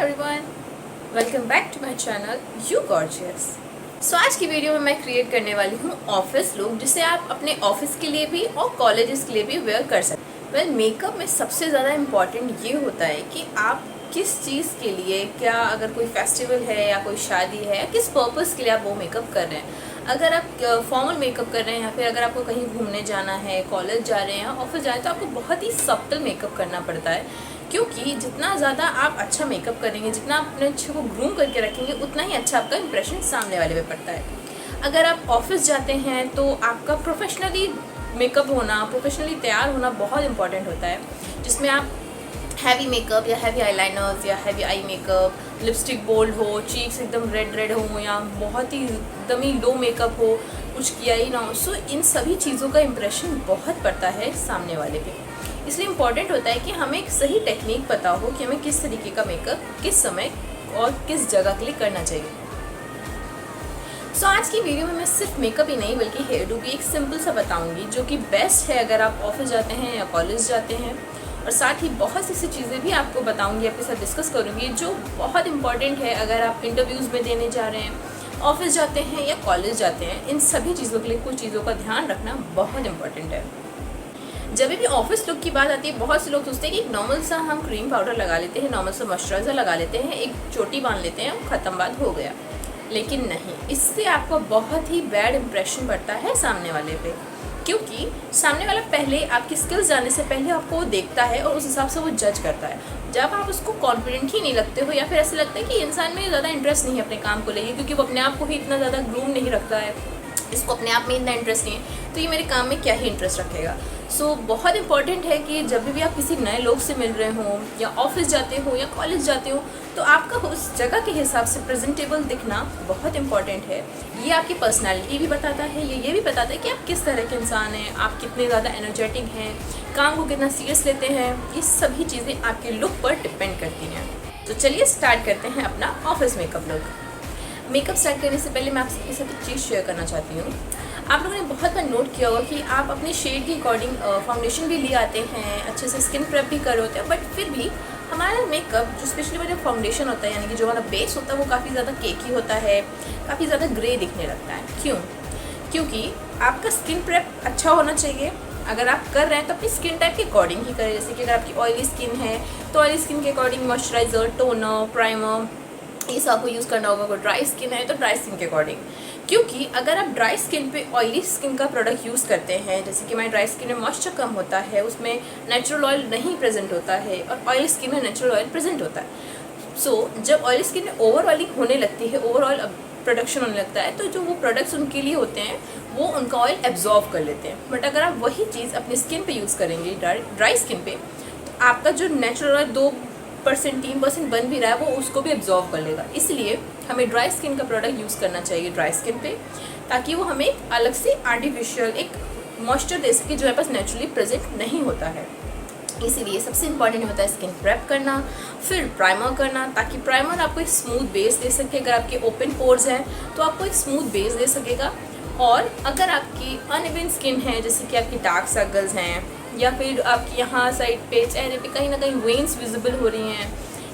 Everyone, welcome back to my channel you gorgeous. So आज की video में मैं क्रिएट करने वाली हूँ ऑफिस लुक, जिसे आप अपने ऑफिस के लिए भी और कॉलेजेस के लिए भी वेयर कर सकते हैं। मेकअप में सबसे ज़्यादा इम्पॉर्टेंट ये होता है कि आप किस चीज़ के लिए, क्या अगर कोई फेस्टिवल है या कोई शादी है या किस पर्पज़ के लिए आप वो मेकअप कर रहे हैं। अगर आप फॉर्मल मेकअप कर रहे हैं या फिर अगर आपको कहीं घूमने जाना है, कॉलेज जा रहे हैं, ऑफिस जा रहे हैं, तो आपको बहुत ही सब्टल मेकअप करना पड़ता है, क्योंकि जितना ज़्यादा आप अच्छा मेकअप करेंगे, जितना आप अपने अच्छे को ग्रूम करके रखेंगे, उतना ही अच्छा आपका इंप्रेशन सामने वाले पे पड़ता है। अगर आप ऑफिस जाते हैं तो आपका प्रोफेशनली मेकअप होना, प्रोफेशनली तैयार होना बहुत इंपॉर्टेंट होता है, जिसमें आप हैवी मेकअप या हैवी आईलाइनर्स या heavy eye makeup, lipstick bold हो, चीक्स एकदम रेड रेड हो या बहुत ही एकदम ही लो मेकअप हो, कुछ किया ही ना हो। सो इन सभी चीज़ों का इम्प्रेशन बहुत पड़ता है सामने वाले पे। इसलिए इम्पॉर्टेंट होता है कि हमें एक सही टेक्निक पता हो कि हमें किस तरीके का मेकअप किस समय और किस जगह के लिए करना चाहिए। सो आज की वीडियो में मैं सिर्फ मेकअप ही नहीं बल्कि हेयर डू भी एक सिंपल सा बताऊंगी, जो कि बेस्ट है अगर आप ऑफिस जाते हैं या कॉलेज जाते हैं। और साथ ही बहुत सी चीज़ें भी आपको बताऊंगी, आपके साथ डिस्कस करूंगी, जो बहुत इंपॉर्टेंट है अगर आप इंटरव्यूज़ में देने जा रहे हैं, ऑफिस जाते हैं या कॉलेज जाते हैं। इन सभी चीज़ों के लिए कुछ चीज़ों का ध्यान रखना बहुत इंपॉर्टेंट है। जब भी ऑफिस लुक की बात आती है, बहुत से लोग सोचते हैं कि एक नॉर्मल सा हम क्रीम पाउडर लगा लेते हैं, नॉर्मल सा मॉइस्चराइज़र लगा लेते हैं, एक चोटी बांध लेते हैं, ख़त्म बात हो गया। लेकिन नहीं, इससे आपको बहुत ही बैड इंप्रेशन पड़ता है सामने वाले पे, क्योंकि सामने वाला पहले आपकी स्किल्स जानने से पहले आपको वो देखता है और उस हिसाब से वो जज करता है। जब आप उसको कॉन्फिडेंट ही नहीं लगते हो या फिर ऐसा लगता है कि इंसान में ज़्यादा इंटरेस्ट नहीं है अपने काम को लेके, क्योंकि वो अपने आप को ही इतना ज़्यादा ग्रूम नहीं रखता है, इसको अपने आप में इतना इंटरेस्ट नहीं है, तो ये मेरे काम में क्या ही इंटरेस्ट रखेगा। सो बहुत इंपॉर्टेंट है कि जब भी आप किसी नए लोग से मिल रहे हो या ऑफिस जाते हो या कॉलेज जाते हो, तो आपका उस जगह के हिसाब से प्रेजेंटेबल दिखना बहुत इंपॉर्टेंट है। ये आपकी पर्सनालिटी भी बताता है, ये भी बताता है कि आप किस तरह के इंसान हैं, आप कितने ज़्यादा एनर्जेटिक हैं, काम को कितना सीरियस लेते हैं। ये सभी चीज़ें आपके लुक पर डिपेंड करती हैं। तो चलिए स्टार्ट करते हैं अपना office makeup look. Makeup start करने से पहले मैं आपके साथ एक चीज़ शेयर करना चाहती हूँ। आप लोगों ने बहुत बार नोट किया होगा कि आप अपने शेड के अकॉर्डिंग फाउंडेशन भी ले आते हैं, अच्छे से स्किन प्रेप भी कर होते हैं, बट फिर भी हमारा मेकअप जो स्पेशली वो जो फाउंडेशन होता है, यानी कि जो हमारा बेस होता है, वो काफ़ी ज़्यादा केकी होता है, काफ़ी ज़्यादा ग्रे दिखने लगता है। क्यों? क्योंकि आपका स्किन प्रेप अच्छा होना चाहिए। अगर आप कर रहे हैं तो अपनी स्किन टाइप के अकॉर्डिंग ही करें। जैसे कि अगर आपकी ऑयली स्किन है तो ऑयली स्किन के अकॉर्डिंग मॉइस्चराइज़र, टोनर, प्राइमर, ये सब को यूज़ करना होगा। अगर ड्राई स्किन है तो ड्राई स्किन के अकॉर्डिंग, क्योंकि अगर आप ड्राई स्किन पे ऑयली स्किन का प्रोडक्ट यूज़ करते हैं, जैसे कि हमारी ड्राई स्किन में मॉइस्चर कम होता है, उसमें नेचुरल ऑयल नहीं प्रेजेंट होता है, और ऑयली स्किन में नेचुरल ऑयल प्रेजेंट होता है। सो जब ऑयली स्किन में ओवर ऑयलिंग होने लगती है, ओवर ऑयल प्रोडक्शन होने लगता है, तो जो वो प्रोडक्ट्स उनके लिए होते हैं वो उनका ऑयल एब्जॉर्व कर लेते हैं। बट अगर आप वही चीज़ अपनी स्किन पे यूज़ करेंगे, ड्राई स्किन पे, तो आपका जो नेचुरल ऑयल 2% 3% बन भी रहा है, वो उसको भी एब्जॉर्व कर लेगा। इसलिए हमें ड्राई स्किन का प्रोडक्ट यूज़ करना चाहिए ड्राई स्किन पे, ताकि वो हमें अलग से आर्टिफिशियल एक मॉइस्चर दे सके जो हमारे पास नेचुरली प्रेजेंट नहीं होता है। इसीलिए सबसे इंपॉर्टेंट होता है स्किन प्रेप करना, फिर प्राइमर करना, ताकि प्राइमर आपको एक स्मूथ बेस दे सके। अगर आपके ओपन पोर्स हैं तो आपको एक स्मूथ बेस दे सकेगा। और अगर आपकी अनइवन स्किन है, जैसे कि आपकी डार्क सर्कल्स हैं, या फिर आपकी यहाँ साइड पे चेहरे पे कहीं ना कहीं वेन्स विजिबल हो रही हैं,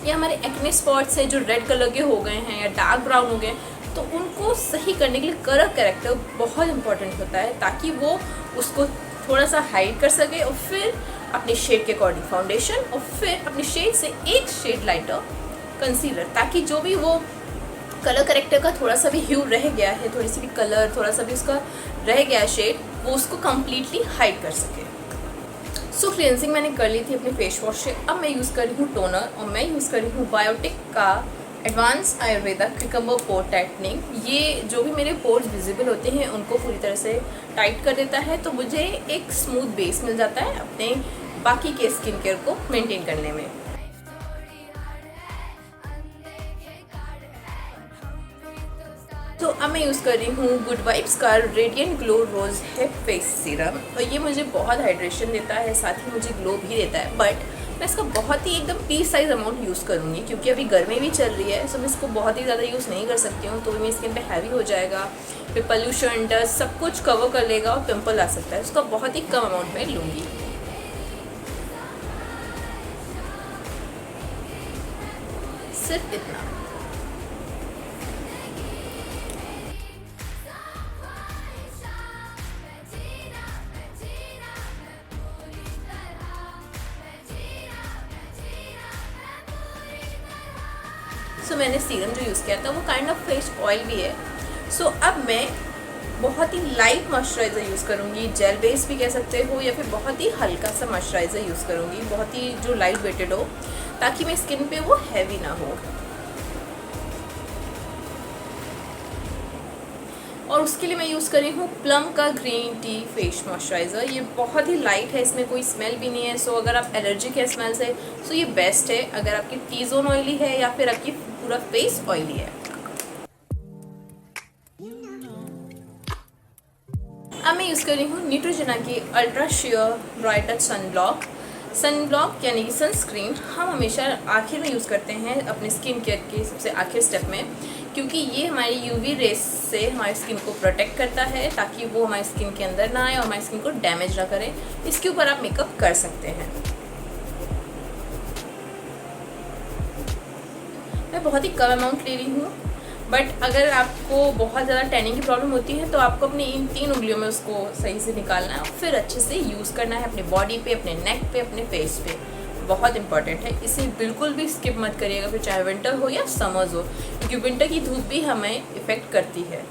या हमारे एक्ने स्पॉट्स हैं जो रेड कलर के हो गए हैं या डार्क ब्राउन हो गए, तो उनको सही करने के लिए कलर करेक्टर बहुत इंपॉर्टेंट होता है, ताकि वो उसको थोड़ा सा हाइड कर सके। और फिर अपने शेड के अकॉर्डिंग फाउंडेशन, और फिर अपने शेड से एक शेड लाइटर कंसीलर, ताकि जो भी वो कलर करेक्टर का थोड़ा सा भी ह्यू रह गया है, थोड़ी सी भी कलर, थोड़ा सा भी उसका रह गया है शेड, वो उसको कम्प्लीटली हाइड कर सके। सो क्लिनजिंग मैंने कर ली थी अपने फेस वॉश से। अब मैं यूज़ कर रही हूँ टोनर, और मैं यूज़ कर रही हूँ बायोटिक का एडवांस आयुर्वेदा क्यूकम्बर पोर टाइटनिंग। ये जो भी मेरे पोर्स विजिबल होते हैं उनको पूरी तरह से टाइट कर देता है, तो मुझे एक स्मूथ बेस मिल जाता है अपने बाकी के स्किन केयर को मेंटेन करने में। तो अब मैं यूज़ कर रही हूँ गुड वाइब्स का radiant glow rosehip face serum, और ये मुझे बहुत हाइड्रेशन देता है, साथ ही मुझे ग्लो भी देता है। बट मैं इसका बहुत ही एकदम पीस साइज अमाउंट यूज़ करूँगी, क्योंकि अभी गर्मी भी चल रही है, सो मैं इसको बहुत ही ज़्यादा यूज़ नहीं कर सकती हूँ, तो मेरी स्किन पे हैवी हो जाएगा, फिर पोल्यूशन, डस्ट सब कुछ कवर कर लेगा और पिंपल आ सकता है। उसका बहुत ही कम अमाउंट में लूँगी। सिर्फ इतना। सो मैंने सीरम जो यूज़ किया था वो काइंड ऑफ फेस ऑयल भी है। सो अब मैं बहुत ही लाइट मॉइस्चराइज़र यूज़ करूँगी, जेल बेस भी कह सकते हो, या फिर बहुत ही हल्का सा मॉइस्चराइज़र यूज़ करूँगी, बहुत ही जो लाइट वेटेड हो, ताकि मेरी स्किन पे वो हैवी ना हो। और उसके लिए मैं यूज़ कर रही हूँ प्लम का ग्रीन टी फेस मॉइस्चराइज़र। ये बहुत ही लाइट है, इसमें कोई स्मेल भी नहीं है। सो अगर आप एलर्जिक है स्मेल से, सो ये बेस्ट है। अगर आपकी टी जोन ऑयली है या फिर आपकी पूरा फेस ऑयली है। अब मैं यूज़ कर रही हूँ न्यूट्रोजेना की ultra share dry touch sunblock यानी कि सनस्क्रीन। हम हमेशा आखिर में यूज़ करते हैं अपने स्किन केयर के सबसे आखिर स्टेप में, क्योंकि ये हमारी यूवी रेस से हमारी स्किन को प्रोटेक्ट करता है, ताकि वो हमारी स्किन के अंदर ना आए और हमारी स्किन को डैमेज ना करे। इसके ऊपर आप मेकअप कर सकते हैं। मैं बहुत ही कम अमाउंट ले रही हूँ, बट अगर आपको बहुत ज़्यादा टैनिंग की प्रॉब्लम होती है तो आपको अपनी इन 3 उंगलियों में उसको सही से निकालना है और फिर अच्छे से यूज़ करना है अपने बॉडी पे, अपने नेक पे, अपने फेस पे। बहुत इंपॉर्टेंट है, इसे बिल्कुल भी स्किप मत करिएगा, फिर चाहे विंटर हो या समर्स हो, क्योंकि विंटर की धूप भी हमें इफ़ेक्ट करती है।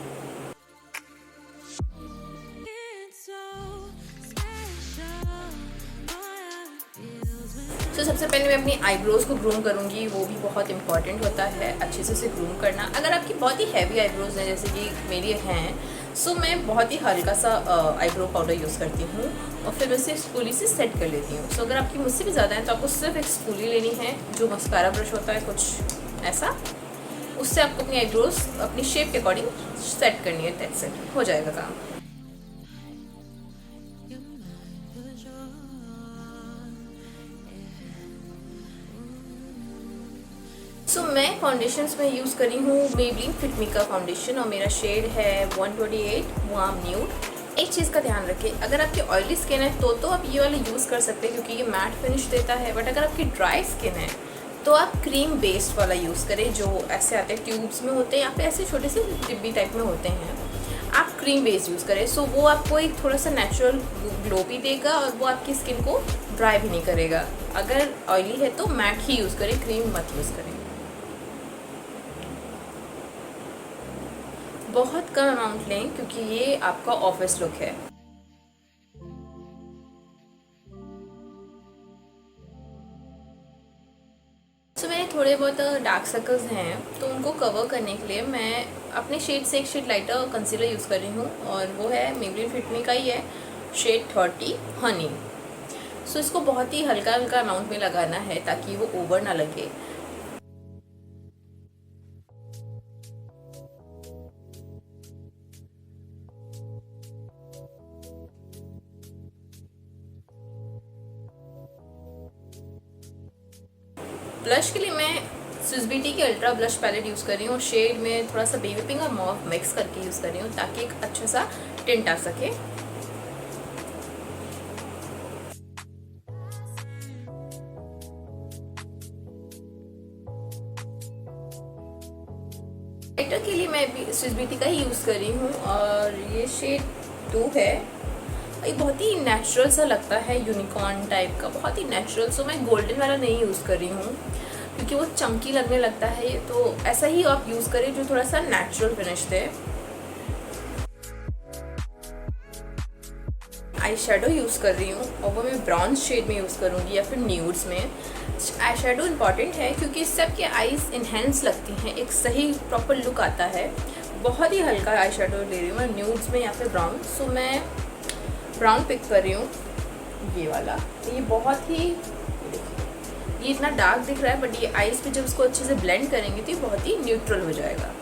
तो सबसे पहले मैं अपनी आईब्रोज़ को ग्रूम करूँगी, वो भी बहुत इंपॉर्टेंट होता है अच्छे से उसे ग्रूम करना। अगर आपकी बहुत ही हैवी आईब्रोज़ हैं जैसे कि मेरी हैं, सो मैं बहुत ही हल्का सा आईब्रो पाउडर यूज़ करती हूँ और फिर उसे स्पूली से सेट कर लेती हूँ। सो अगर आपकी मुझसे भी ज़्यादा है तो आपको सिर्फ एक स्पूली लेनी है, जो मस्कारा ब्रश होता है कुछ ऐसा, उससे आपको अपनी आईब्रोज़ अपनी शेप के अकॉर्डिंग सेट करनी है। दैट्स इट, हो जाएगा काम। सो मैं फाउंडेशंस में यूज़ करी हूँ मेबलिन फिट मी का फाउंडेशन और मेरा शेड है 128 वार्म न्यूड। एक चीज़ का ध्यान रखें, अगर आपकी ऑयली स्किन है तो आप ये वाला यूज़ कर सकते हैं क्योंकि ये मैट फिनिश देता है। बट अगर आपकी ड्राई स्किन है तो आप क्रीम बेस्ड वाला यूज़ करें, जो ऐसे आते हैं ट्यूब्स में होते हैं या फिर ऐसे छोटे से डिब्बी टाइप में होते हैं। आप क्रीम बेस्ड यूज़ करें, सो वो आपको एक थोड़ा सा नेचुरल ग्लो भी देगा और वो आपकी स्किन को ड्राई भी नहीं करेगा। अगर ऑयली है तो मैट ही यूज़ करें, क्रीम मत यूज़ करें। बहुत कम अमाउंट लें क्योंकि ये आपका ऑफिस लुक है। सो मेरे थोड़े बहुत डार्क सर्कल्स हैं तो उनको कवर करने के लिए मैं अपने शेड से एक शेड लाइटर कंसीलर यूज़ कर रही हूँ और वो है मेबलिन फिट मी का ही है, शेड 30 हनी। सो इसको बहुत ही हल्का हल्का अमाउंट में लगाना है ताकि वो ओवर ना लगे। ब्लश के लिए मैं स्विस ब्यूटी की अल्ट्रा ब्लश पैलेट यूज़ कर रही हूँ और शेड में थोड़ा सा बेबी पिंक और मॉव मिक्स करके यूज़ कर रही हूँ ताकि एक अच्छा सा टिंट आ सके। लाइटर के लिए मैं भी स्विस ब्यूटी का ही यूज़ कर रही हूँ और ये शेड 2 है। ये बहुत ही नेचुरल सा लगता है, यूनिकॉर्न टाइप का, बहुत ही नेचुरल। सो मैं गोल्डन वाला नहीं यूज़ कर रही हूँ क्योंकि वो चमकी लगने लगता है, तो ऐसा ही आप यूज़ करें जो थोड़ा सा नेचुरल फिनिश दे। आई शेडो यूज़ कर रही हूँ और वो मैं ब्राउन शेड में यूज़ करूँगी या फिर न्यूड्स में। आई शेडो इम्पॉर्टेंट है क्योंकि इससे आपकी आईज़ इन्हेंस लगती हैं, एक सही प्रॉपर लुक आता है। बहुत ही हल्का आई शेडो ले रही हूँ मैं न्यूड्स में या फिर ब्राउन। सो मैं ब्राउन पिक कर रही हूँ, ये वाला। ये बहुत ही, ये इतना डार्क दिख रहा है बट ये आईज पे जब उसको अच्छे से ब्लेंड करेंगे तो ये बहुत ही न्यूट्रल हो जाएगा।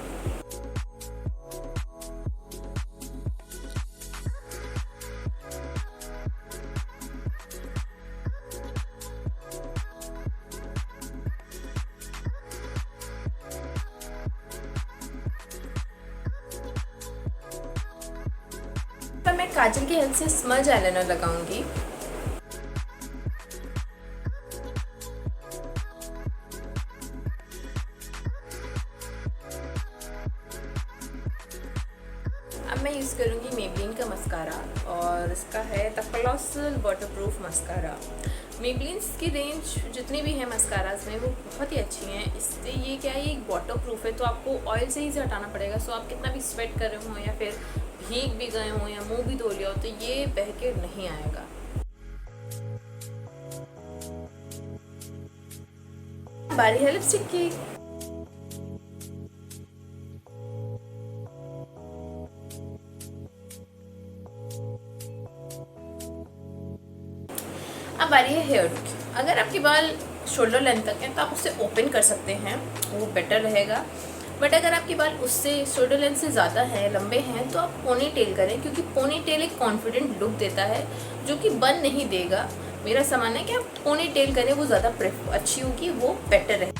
पर मैं काजल की हेल्प से स्मज आईलाइनर लगाऊंगी। मैं यूज़ करूँगी मेबलिन का मस्कारा और इसका है द कोलोसल वाटरप्रूफ मस्कारा। मेबलिन्स की रेंज जितनी भी है मस्काराज में वो बहुत ही अच्छी हैं। इससे ये क्या है, ये वाटरप्रूफ है तो आपको ऑयल से ही से हटाना पड़ेगा। सो आप कितना भी स्वेट कर रहे हो या फिर भीग भी गए हो या मुंह भी धो लिया हो तो ये बह के नहीं आएगा। बारी है लिपस्टिक की। अब बारी है हेयर की। अगर आपके बाल शोल्डर लेंथ तक हैं तो आप उसे ओपन कर सकते हैं, वो बेटर रहेगा। बट अगर आपके बाल उससे शोल्डर लेंथ से ज़्यादा हैं, लंबे हैं, तो आप पोनी टेल करें, क्योंकि पोनी टेल एक कॉन्फिडेंट लुक देता है जो कि बन नहीं देगा। मेरा सामान है कि आप पोनी टेल करें, वो ज़्यादा अच्छी होगी, वो बेटर है।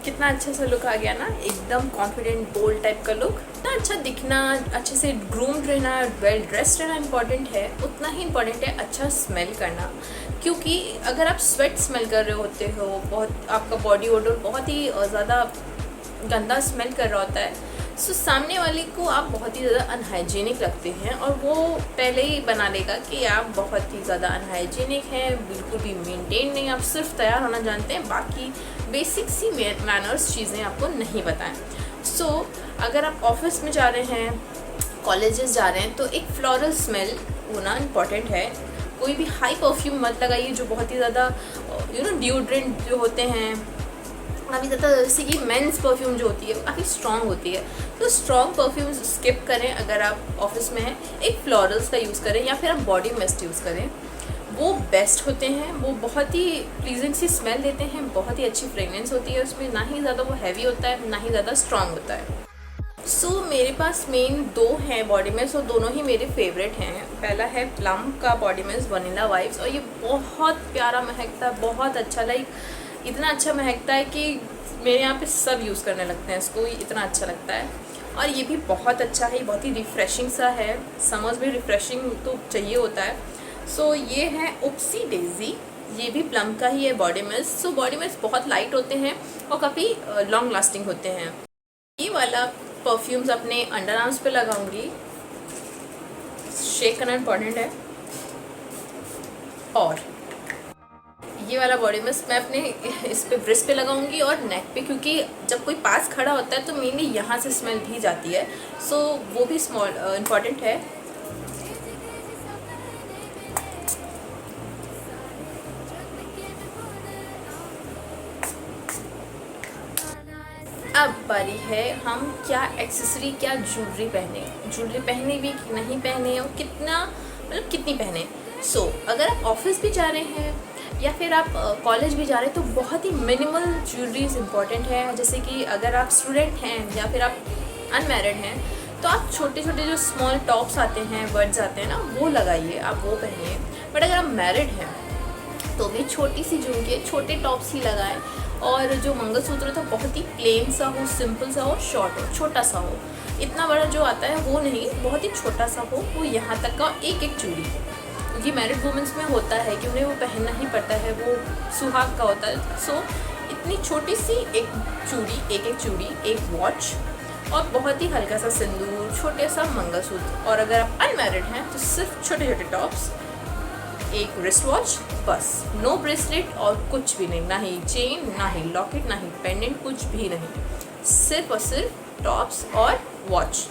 कितना अच्छा सा लुक आ गया ना, एकदम कॉन्फिडेंट बोल्ड टाइप का लुक। इतना अच्छा दिखना, अच्छे से ग्रूम्ड रहना, वेल ड्रेस्ड रहना इम्पॉर्टेंट है, उतना ही इम्पॉर्टेंट है अच्छा स्मेल करना। क्योंकि अगर आप स्वेट स्मेल कर रहे होते हो, बहुत आपका बॉडी ओडर बहुत ही ज़्यादा गंदा स्मेल कर रहा होता है, सो सामने वाले को आप बहुत ही ज़्यादा अनहाइजीनिक लगते हैं और वो पहले ही बना लेगा कि आप बहुत ही ज़्यादा अनहाइजीनिक हैं, बिल्कुल भी मेंटेन नहीं, आप सिर्फ तैयार होना जानते हैं, बाकी बेसिक सी मैनर्स चीज़ें आपको नहीं बताएं। सो अगर आप ऑफिस में जा रहे हैं, कॉलेजेस जा रहे हैं, तो एक फ्लोरल स्मेल होना इम्पॉर्टेंट है। कोई भी हाई परफ्यूम मत लगाइए जो बहुत ही ज़्यादा डिओड्रेंट जो होते हैं, काफ़ी ज़्यादा, जैसे कि मेंस परफ्यूम जो होती है वो काफ़ी स्ट्रॉन्ग होती है, तो स्ट्रॉन्ग परफ्यूम स्किप करें। अगर आप ऑफिस में हैं, एक फ्लोरल्स का यूज़ करें या फिर आप बॉडी मिस्ट यूज़ करें, वो बेस्ट होते हैं। वो बहुत ही प्लीजेंट सी स्मेल देते हैं, बहुत ही अच्छी फ्रेगनेंस होती है उसमें, ना ही ज़्यादा वो हैवी होता है ना ही ज़्यादा स्ट्रॉन्ग होता है। सो मेरे पास मेन 2 हैं बॉडी मिस्ट और दोनों ही मेरे फेवरेट हैं। पहला है प्लम का बॉडी मिस्ट वनीला वाइब्स, और ये बहुत प्यारा महकता है, बहुत अच्छा, लाइक इतना अच्छा महकता है कि मेरे यहाँ पे सब यूज़ करने लगते हैं इसको, इतना अच्छा लगता है। और ये भी बहुत अच्छा है, बहुत ही रिफ़्रेशिंग सा है, समर्स में रिफ़्रेशिंग तो चाहिए होता है। सो ये है उप्सी डेज़ी, ये भी प्लम का ही है body mist. So body mist बहुत लाइट होते हैं और काफ़ी लॉन्ग लास्टिंग होते हैं। ये वाला परफ्यूम्स अपने अंडर आर्म्स पे लगाऊंगी, शेक करना इम्पॉर्टेंट है। और ये वाला बॉडी मिस्ट मैं अपने इस पे ब्रेस्ट पे लगाऊंगी और नेक पे, क्योंकि जब कोई पास खड़ा होता है तो मेनली यहाँ से स्मेल भी जाती है, सो वो भी इम्पॉर्टेंट है। अब बारी है हम क्या एक्सेसरी, क्या ज्वेलरी पहने भी कि नहीं पहने, और कितना, मतलब कितनी पहने। सो अगर आप ऑफिस भी जा रहे हैं या फिर आप कॉलेज भी जा रहे हैं तो बहुत ही मिनिमल ज्वेलरीज इम्पॉर्टेंट है। जैसे कि अगर आप स्टूडेंट हैं या फिर आप अनमैरिड हैं तो आप छोटे छोटे जो स्मॉल टॉप्स आते हैं, वर्ड्स आते हैं ना, वो लगाइए, आप वो पहनिए। बट अगर आप मैरिड हैं तो भी छोटी सी झुमके, छोटे टॉप्स ही लगाएं, और जो मंगलसूत्र था बहुत ही प्लेन सा हो, सिंपल सा हो, शॉर्ट हो, छोटा सा हो, इतना बड़ा जो आता है वो नहीं, बहुत ही छोटा सा हो, वो यहाँ तक का एक चूड़ी, क्योंकि मैरिड वुमेंस में होता है कि उन्हें वो पहनना ही पड़ता है, वो सुहाग का होता है। सो इतनी छोटी सी एक चूड़ी, एक वॉच और बहुत ही हल्का सा सिंदूर, छोटे सा मंगलसूत्र। और अगर आप अनमैरिड हैं तो सिर्फ छोटे छोटे टॉप्स, एक रिस्ट वॉच, बस, नो ब्रेसलेट और कुछ भी नहीं, ना ही चेन, ना ही लॉकेट, ना ही पेंडेंट, कुछ भी नहीं, सिर्फ और सिर्फ टॉप्स और वॉच।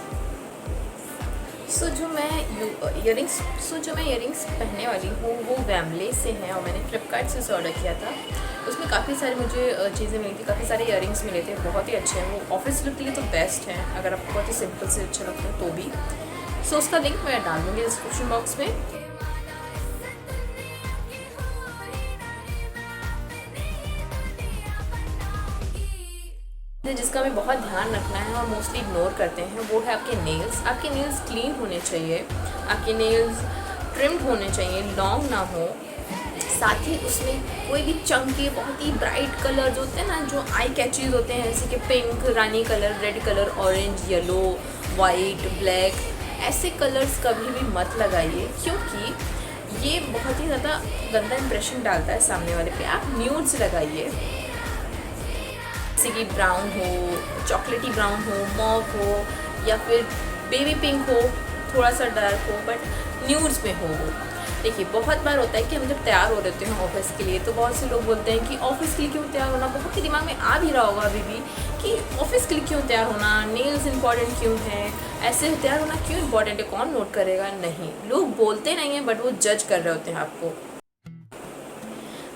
सो जो मैं इयरिंग्स पहनने वाली हूँ वो वैमले से हैं और मैंने फ्लिपकार्ट से ऑर्डर किया था। उसमें काफ़ी सारी मुझे चीज़ें मिली थी, काफ़ी सारे इयरिंग्स मिले थे, बहुत ही अच्छे हैं। वो ऑफिस लुक के लिए तो बेस्ट हैं, अगर आपको बहुत ही सिंपल से अच्छे लगते हैं तो भी। सो उसका लिंक मैं डाल दूँगी डिस्क्रिप्शन बॉक्स में। जिसका हमें बहुत ध्यान रखना है और मोस्टली इग्नोर करते हैं वो है आपके नेल्स। आपके नेल्स क्लीन होने चाहिए, आपके नेल्स ट्रिम्ड होने चाहिए, लॉन्ग ना हो, साथ ही उसमें कोई भी चंकी बहुत ही ब्राइट कलर जो होते हैं ना, जो आई कैचीज होते हैं, जैसे कि पिंक, रानी colour, red colour, orange, yellow, white, black, ऐसे कलर्स कभी भी मत लगाइए, क्योंकि ये बहुत ही ज़्यादा गंदा इंप्रेशन डालता है सामने वाले पे। आप न्यूड्स लगाइए, जैसे कि ब्राउन हो, चॉकलेटी ब्राउन हो, मॉव हो, या फिर बेबी पिंक हो, थोड़ा सा डार्क हो, बट न्यूड्स में हो वो। देखिए बहुत बार होता है कि हम जब तैयार हो रहते हैं ऑफिस के लिए, तो बहुत से लोग बोलते हैं कि ऑफिस के लिए क्यों तैयार होना। बहुत के दिमाग में आ भी रहा होगा अभी भी कि ऑफिस के लिए क्यों तैयार होना, नेल्स इंपॉर्टेंट क्यों है, ऐसे तैयार होना क्यों इंपॉर्टेंट है, कौन नोट करेगा। नहीं, लोग बोलते नहीं हैं, बट वो जज कर रहे होते हैं आपको।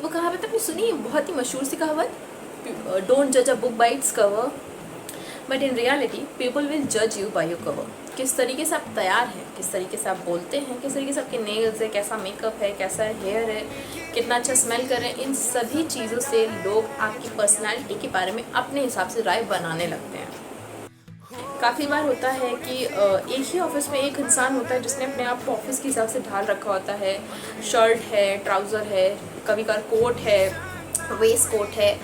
वो कहावत आपने सुनी है, बहुत ही मशहूर सी कहावत, डोंट जज a book by its cover, but in reality people will जज यू बाय योर कवर। किस तरीके से आप तैयार हैं, किस तरीके से आप बोलते हैं, किस तरीके से आपके नेल्स है, कैसा मेकअप है, कैसा हेयर है, कितना अच्छा स्मेल कर रहे हैं, इन सभी चीज़ों से लोग आपकी पर्सनैलिटी के बारे में अपने हिसाब से राय बनाने लगते हैं। काफ़ी बार होता है कि एक ही ऑफिस में एक इंसान होता है जिसने अपने आप को ऑफिस के हिसाब से ढाल रखा होता है। शर्ट है, ट्राउज़र है, कभी कभार कोट है, वेस्ट कोट है,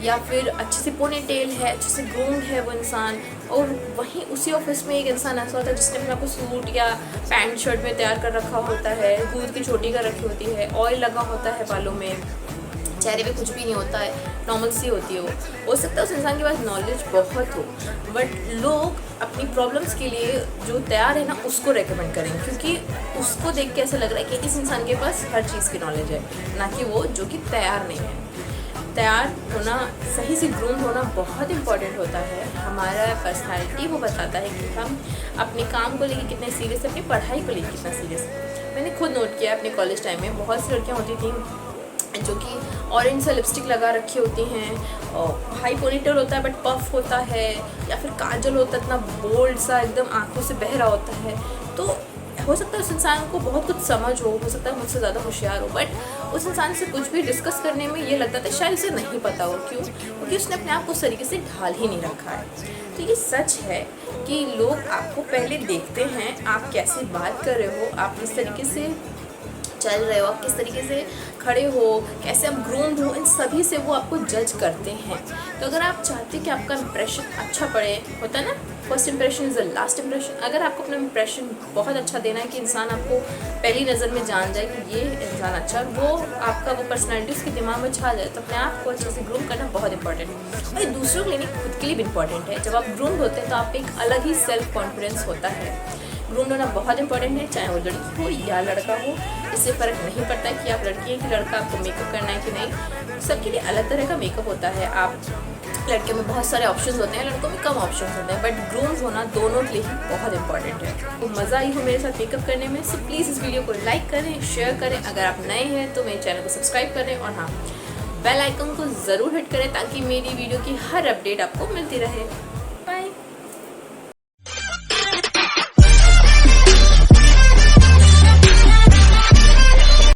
या फिर अच्छे से पोनी टेल है, अच्छे से ग्रूम्ड है वो इंसान। और वहीं उसी ऑफिस में एक इंसान ऐसा होता है जिसने अपने आपको सूट या पैंट शर्ट में तैयार कर रखा होता है, गूंद की चोटी कर रखी होती है, ऑयल लगा होता है बालों में, चेहरे पे कुछ भी नहीं होता है, नॉर्मल सी होती है वो। हो सकता है उस इंसान के पास नॉलेज बहुत हो, बट लोग अपनी प्रॉब्लम्स के लिए जो तैयार है ना उसको रेकमेंड करेंगे, क्योंकि उसको देख के ऐसा लग रहा है कि इस इंसान के पास हर चीज़ की नॉलेज है, ना कि वो जो कि तैयार नहीं है। तैयार होना, सही से ग्रूम होना बहुत इंपॉर्टेंट होता है। हमारा पर्सनैलिटी वो बताता है कि हम अपने काम को लेकर कितने सीरियस है, अपनी पढ़ाई को लेकर कितना सीरियस है। मैंने खुद नोट किया अपने कॉलेज टाइम में, बहुत सी लड़कियाँ होती थी जो कि ऑरेंज सा लिपस्टिक लगा रखी होती हैं, और हाई पोनीटेल होता है बट पफ होता है, या फिर काजल होता है इतना बोल्ड सा, एकदम आंखों से बह रहा होता है। तो हो सकता है उस इंसान को बहुत कुछ समझ हो सकता है मुझसे ज़्यादा होशियार हो, बट उस इंसान से कुछ भी डिस्कस करने में ये लगता था शायद उसे नहीं पता हो। क्यों? क्योंकि उसने अपने आप को उस तरीके से ढाल ही नहीं रखा है। तो ये सच है कि लोग आपको पहले देखते हैं, आप कैसे बात कर रहे हो, आप किस तरीके से चल रहे हो, आप किस तरीके से खड़े हो, कैसे आप ग्रूम्ड हो, इन सभी से वो आपको जज करते हैं। तो अगर आप चाहते हैं कि आपका इंप्रेशन अच्छा पड़े, होता है ना, first impression is the last impression. अगर आपको अपना इंप्रेशन बहुत अच्छा देना है कि इंसान आपको पहली नज़र में जान जाए कि ये इंसान अच्छा, वो आपका वो पर्सनैलिटी उसके दिमाग में छा जाए, तो अपने आप को अच्छे से ग्रूम करना बहुत इंपॉर्टेंट है। और दूसरों के लिए नहीं, खुद के लिए भी इंपॉर्टेंट है। जब आप ग्रूम्ड होते हैं तो आप एक अलग ही सेल्फ कॉन्फिडेंस होता है। ग्रूम्ड होना बहुत इंपॉर्टेंट है, चाहे वो लड़की हो या लड़का हो, इससे फ़र्क नहीं पड़ता कि आप लड़की हैं कि लड़का, आपको मेकअप करना है कि नहीं। सबके लिए अलग तरह का मेकअप होता है। आप लड़के में बहुत सारे ऑप्शंस होते हैं, लड़कों में कम ऑप्शंस होते हैं, बट ग्रूम्ड होना दोनों के लिए ही बहुत इंपॉर्टेंट है। तो मज़ा आई हो मेरे साथ मेकअप करने में, सो प्लीज़ इस वीडियो को लाइक करें, शेयर करें। अगर आप नए हैं तो मेरे चैनल को सब्सक्राइब करें, और हाँ, बेल आइकन को ज़रूर हिट करें ताकि मेरी वीडियो की हर अपडेट आपको मिलती रहे।